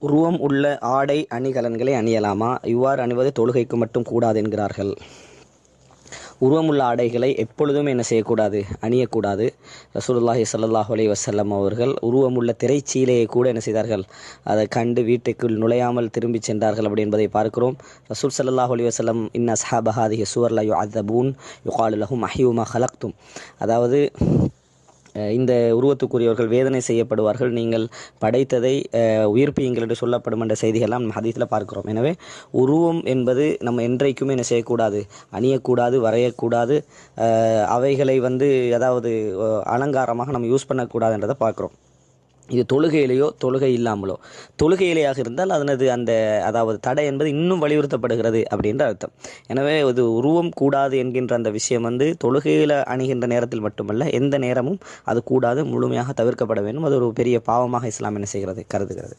உருவம் உள்ள ஆடை அணிகலன்களை அணியலாமா? இவ்வாறு அணிவது தொழுகைக்கு மட்டும் கூடாது என்கிறார்கள். உருவமுள்ள ஆடைகளை எப்பொழுதும் என்ன செய்யக்கூடாது, அணியக்கூடாது. ரசூலுல்லாஹி ஸல்லல்லாஹு அலைஹி வஸல்லம் அவர்கள் உருவமுள்ள திரைச்சீலையை கூட என்ன செய்தார்கள், அதை கண்டு வீட்டுக்குள் நுழையாமல் திரும்பி சென்றார்கள் அப்படி என்பதை பார்க்கிறோம். ரசூல் ஸல்லல்லாஹு அலைஹி வஸல்லம் இன்ன அஸ்ஹாப ஹாதிஹி ஸுவர் லா யுஅذبون யுகாலு லஹும் அஹ்யூ மா ஹலக்தும், அதாவது இந்த உருவத்துக்குரியவர்கள் வேதனை செய்யப்படுவார்கள், நீங்கள் படைத்ததை உயிர்ப்பியுங்கள் என்று சொல்லப்படும் என்ற செய்திகள்லாம் நம்ம ஹதீஸில் பார்க்கிறோம். எனவே உருவம் என்பது நம்ம என்றைக்குமே என்ன செய்யக்கூடாது, அணியக்கூடாது, வரையக்கூடாது, அவைகளை அதாவது அலங்காரமாக நம்ம யூஸ் பண்ணக்கூடாதுன்றதை பார்க்குறோம். இது தொழுகையிலேயோ தொழுகை இல்லாமலோ, தொழுகையிலேயாக இருந்தால் அதனது அதாவது தடை என்பது இன்னும் வலியுறுத்தப்படுகிறது அப்படின்ற அர்த்தம். எனவே இது உருவம் கூடாது என்கின்ற அந்த விஷயம் தொழுகையில் அணிகின்ற நேரத்தில் மட்டுமல்ல, எந்த நேரமும் அது கூடாது, முழுமையாக தவிர்க்கப்பட வேண்டும். அது ஒரு பெரிய பாவமாக இஸ்லாம் என்ன செய்கிறது, கருதுகிறது.